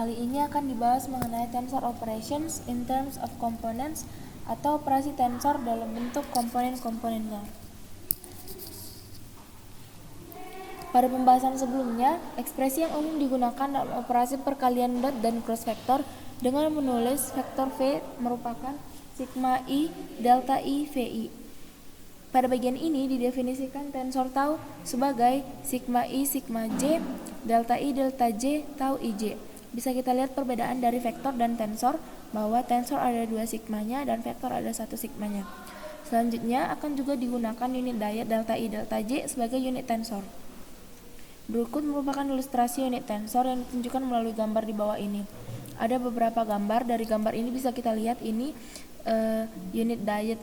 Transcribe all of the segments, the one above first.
Kali ini akan dibahas mengenai tensor operations in terms of components atau operasi tensor dalam bentuk komponen-komponennya. Pada pembahasan sebelumnya, ekspresi yang umum digunakan dalam operasi perkalian dot dan cross vektor dengan menulis vektor V merupakan sigma I delta I VI. Pada bagian ini didefinisikan tensor tau sebagai sigma I sigma J delta I delta J tau IJ. Bisa kita lihat perbedaan dari vektor dan tensor, bahwa tensor ada 2 sigmanya dan vektor ada 1 sigmanya. Selanjutnya akan juga digunakan unit diet delta I delta J sebagai unit tensor. Berikut merupakan ilustrasi unit tensor yang ditunjukkan melalui gambar di bawah ini. Ada beberapa gambar. Dari gambar ini bisa kita lihat ini unit diet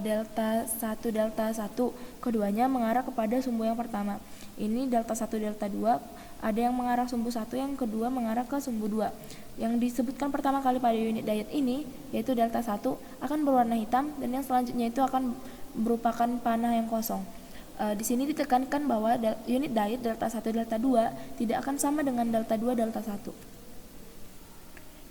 delta 1 delta 1, keduanya mengarah kepada sumbu yang pertama. Ini delta 1 delta 2, ada yang mengarah sumbu 1, yang kedua mengarah ke sumbu 2. Yang disebutkan pertama kali pada unit diet ini yaitu delta 1 akan berwarna hitam, dan yang selanjutnya itu akan merupakan panah yang kosong. Di sini ditekankan bahwa unit diet delta 1 delta 2 tidak akan sama dengan delta 2 delta 1.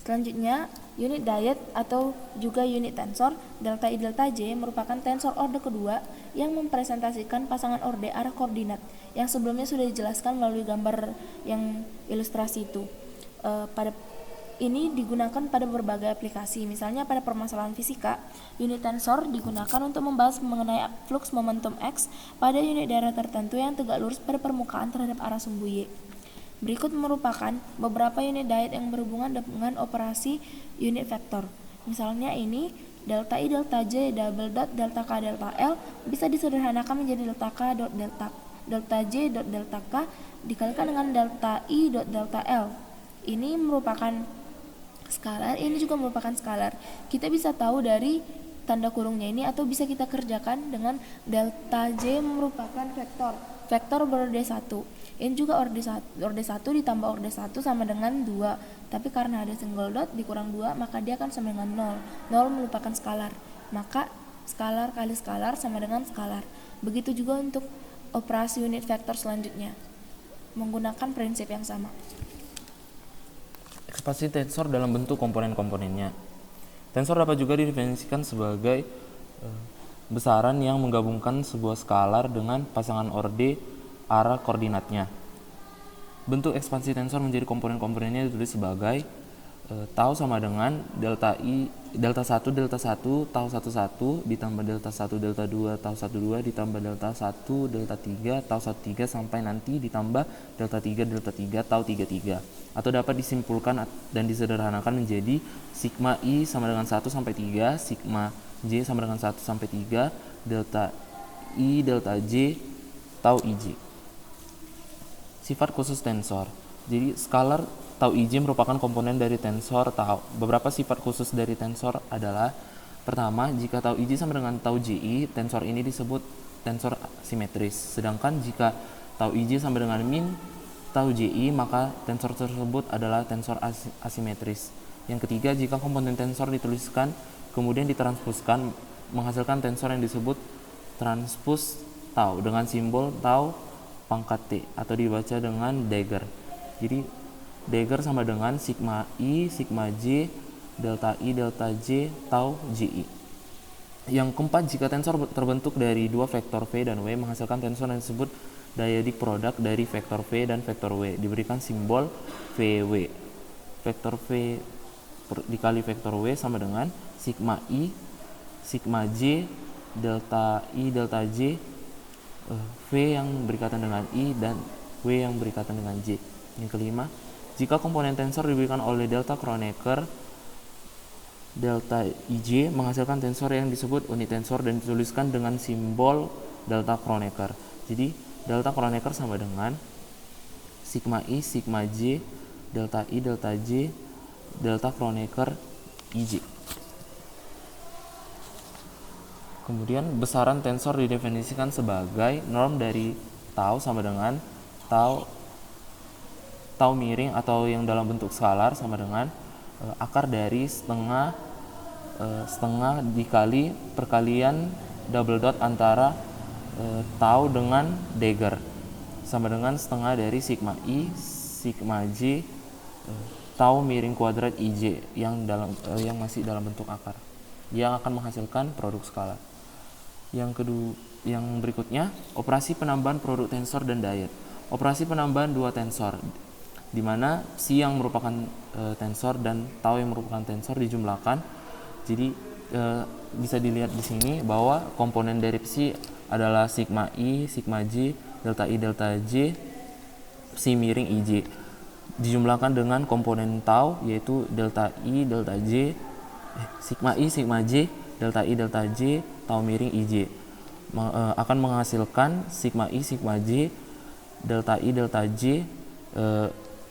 Selanjutnya, unit diet atau juga unit tensor delta I delta J merupakan tensor orde kedua yang mempresentasikan pasangan orde arah koordinat yang sebelumnya sudah dijelaskan melalui gambar yang ilustrasi itu. Pada ini digunakan pada berbagai aplikasi, misalnya pada permasalahan fisika. Unit tensor digunakan untuk membahas mengenai flux momentum X pada unit daerah tertentu yang tegak lurus pada permukaan terhadap arah sumbu Y. Berikut merupakan beberapa unit diet yang berhubungan dengan operasi unit vektor. Misalnya ini delta I delta J double dot delta K delta L bisa disederhanakan menjadi delta K dot delta J dot delta K dikalikan dengan delta I dot delta L. Ini merupakan skalar, ini juga merupakan skalar. Kita bisa tahu dari tanda kurungnya ini, atau bisa kita kerjakan dengan delta J merupakan vektor berorde 1. Ini juga orde 1 ditambah orde 1 sama dengan 2. Tapi karena ada single dot dikurang 2, maka dia akan sama dengan 0. 0 merupakan skalar. Maka skalar kali skalar sama dengan skalar. Begitu juga untuk operasi unit vektor selanjutnya, menggunakan prinsip yang sama. Ekspansi tensor dalam bentuk komponen-komponennya. Tensor dapat juga didefinisikan sebagai besaran yang menggabungkan sebuah skalar dengan pasangan orde arah koordinatnya. Bentuk ekspansi tensor menjadi komponen-komponennya ditulis sebagai tau sama dengan delta 1 tau 11 ditambah delta 1 delta 2 tau 12 ditambah delta 1 delta 3 tau 13 sampai nanti ditambah delta 3 tau 33. Atau dapat disimpulkan dan disederhanakan menjadi sigma I sama dengan 1 sampai 3, sigma J sama dengan 1 sampai 3, delta I delta J tau IJ. Sifat khusus tensor. Jadi skalar tau IJ merupakan komponen dari tensor tau. Beberapa sifat khusus dari tensor adalah: pertama, jika tau IJ sama dengan tau JI, tensor ini disebut tensor simetris. Sedangkan jika tau IJ sama dengan min tau JI, maka tensor tersebut adalah tensor asimetris. Yang ketiga, jika komponen tensor dituliskan kemudian ditranspuskan, menghasilkan tensor yang disebut transpus tau dengan simbol tau pangkat T atau dibaca dengan dagger. Jadi dagger sama dengan sigma I, sigma J, delta I, delta J, tau JI. Yang keempat, jika tensor terbentuk dari dua vektor V dan W, menghasilkan tensor yang disebut dyadic product dari vektor V dan vektor W, diberikan simbol VW. Vektor V dikali vektor W sama dengan sigma I, sigma J, delta I, delta J, V yang berikatan dengan I dan W yang berikatan dengan J. Yang kelima, jika komponen tensor diberikan oleh delta Kronecker, delta IJ menghasilkan tensor yang disebut unit tensor dan dituliskan dengan simbol delta Kronecker. Jadi delta Kronecker sama dengan sigma I, sigma J, delta I, delta J, delta Kronecker IJ. Kemudian besaran tensor didefinisikan sebagai norm dari tau sama dengan tau miring atau yang dalam bentuk skalar sama dengan akar dari setengah dikali perkalian double dot antara tau dengan dagger sama dengan setengah dari sigma I, sigma J, tau miring kuadrat IJ yang masih dalam bentuk akar, yang akan menghasilkan produk skalar. Yang berikutnya, operasi penambahan produk tensor dan diet. Operasi penambahan dua tensor, di mana psi yang merupakan tensor dan tau yang merupakan tensor dijumlahkan. Jadi bisa dilihat di sini bahwa komponen dari psi adalah sigma I, sigma J, delta I, delta J, psi miring IJ, dijumlahkan dengan komponen tau yaitu delta I, delta J, sigma I, sigma J, delta I, delta J, tau miring IJ, akan menghasilkan sigma I, sigma J, delta I, delta J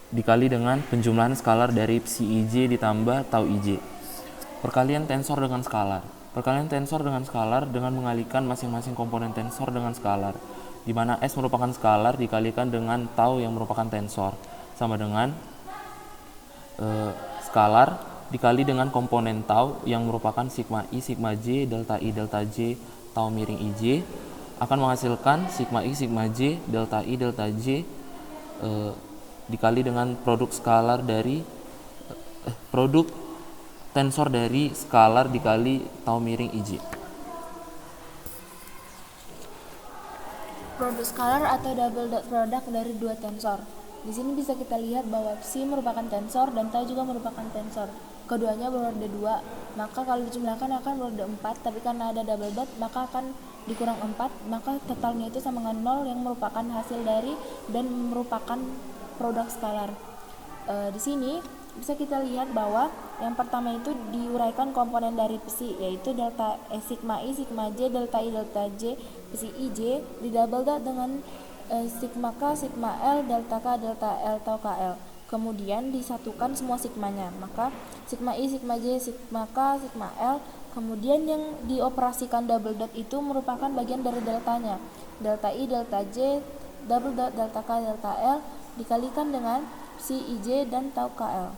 dikali dengan penjumlahan skalar dari psi IJ ditambah tau IJ. Perkalian tensor dengan skalar. Perkalian tensor dengan skalar dengan mengalikan masing-masing komponen tensor dengan skalar, di mana S merupakan skalar dikalikan dengan tau yang merupakan tensor, sama dengan skalar dikali dengan komponen tau yang merupakan sigma I, sigma J, delta I, delta J, tau miring IJ, akan menghasilkan sigma I, sigma J, delta I, delta J dikali dengan produk skalar dari produk tensor dari skalar dikali tau miring IJ. Produk skalar atau double dot product dari dua tensor. Di sini bisa kita lihat bahwa psi merupakan tensor dan tau juga merupakan tensor. Keduanya berorde 2, maka kalau dijumlahkan akan berorde 4, tapi karena ada double dot maka akan dikurang 4, maka totalnya itu sama dengan 0 yang merupakan hasil dari dan merupakan produk skalar. Di sini bisa kita lihat bahwa yang pertama itu diuraikan komponen dari psi, yaitu delta sigma I, sigma J, delta I, delta J, psi IJ di double dot dengan sigma K, sigma L, delta K, delta L, tau KL. Kemudian disatukan semua sigmanya, maka sigma I, sigma J, sigma K, sigma L. Kemudian yang dioperasikan double dot itu merupakan bagian dari deltanya, delta I, delta J, double dot, delta K, delta L dikalikan dengan psi IJ dan tau KL.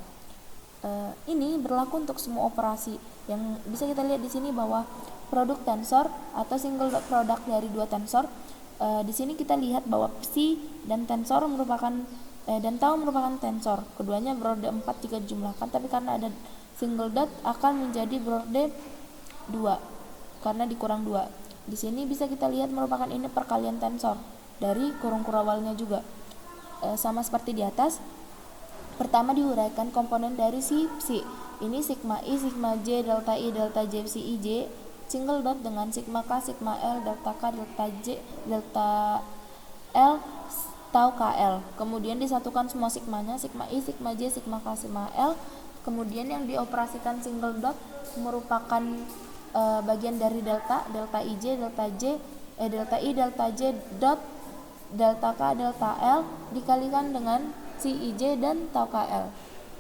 Ini berlaku untuk semua operasi. Yang bisa kita lihat di sini bahwa produk tensor atau single dot product dari dua tensor, di sini kita lihat bahwa psi dan tensor merupakan dan tau merupakan tensor. Keduanya berorde 4 jika dijumlahkan, tapi karena ada single dot akan menjadi berorde 2 karena dikurang 2. Di sini bisa kita lihat merupakan ini perkalian tensor dari kurung kurawalnya juga. Sama seperti di atas, pertama diuraikan komponen dari si psi. Ini sigma I, sigma J, delta I, delta J, psi IJ single dot dengan sigma K, sigma L, delta K, delta J, delta L, tau KL. Kemudian disatukan semua sigmanya, sigma I, sigma J, sigma K, sigma L. Kemudian yang dioperasikan single dot merupakan bagian dari delta IJ, delta J, delta I, delta J dot delta K, delta L dikalikan dengan si IJ dan tau KL,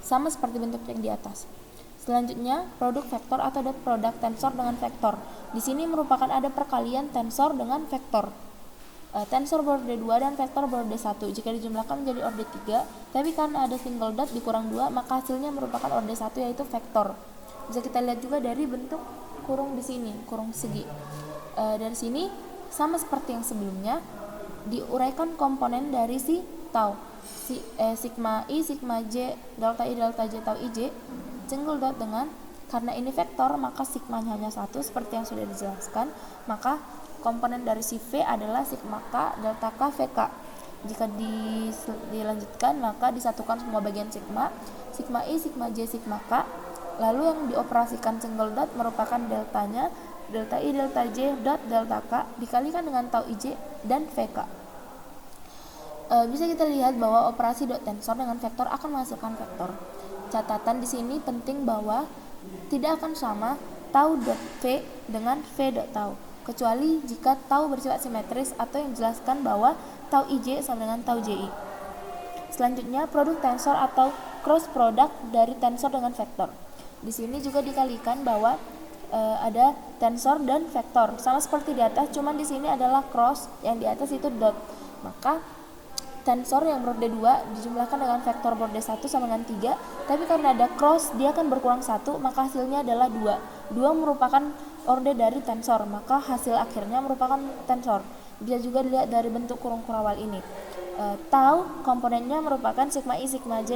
sama seperti bentuk yang di atas. Selanjutnya, produk vektor atau dot product tensor dengan vektor. Di sini merupakan ada perkalian tensor dengan vektor. Tensor berorde 2 dan vektor berorde 1. Jika dijumlahkan menjadi orde 3, tapi karena ada single dot dikurang 2, maka hasilnya merupakan orde 1 yaitu vektor. Bisa kita lihat juga dari bentuk kurung di sini, kurung segi. Dari sini sama seperti yang sebelumnya, diuraikan komponen dari si tau. Sigma I, sigma J, delta I, delta J, tau IJ single dot dengan, karena ini vektor maka sigmanya hanya 1 seperti yang sudah dijelaskan, maka komponen dari si V adalah sigma K, delta K, VK. Jika dilanjutkan maka disatukan semua bagian sigma I, sigma J, sigma K. Lalu yang dioperasikan single dot merupakan deltanya, delta I, delta J dot delta K dikalikan dengan tau IJ dan VK. Bisa kita lihat bahwa operasi dot tensor dengan vektor akan menghasilkan vektor. Catatan di sini penting bahwa tidak akan sama tau dot V dengan V dot tau, kecuali jika tau bersifat simetris atau yang dijelaskan bahwa tau IJ sama dengan tau JI. Selanjutnya, produk tensor atau cross product dari tensor dengan vektor. Di sini juga dikalikan bahwa ada tensor dan vektor, sama seperti di atas, cuman di sini adalah cross, yang di atas itu dot. Maka tensor yang berorde 2 dijumlahkan dengan vektor berorde 1 sama dengan 3, tapi karena ada cross dia akan berkurang 1, maka hasilnya adalah 2. 2 merupakan orde dari tensor, maka hasil akhirnya merupakan tensor. Bisa juga dilihat dari bentuk kurung kurawal ini. Tau komponennya merupakan sigma I, sigma J,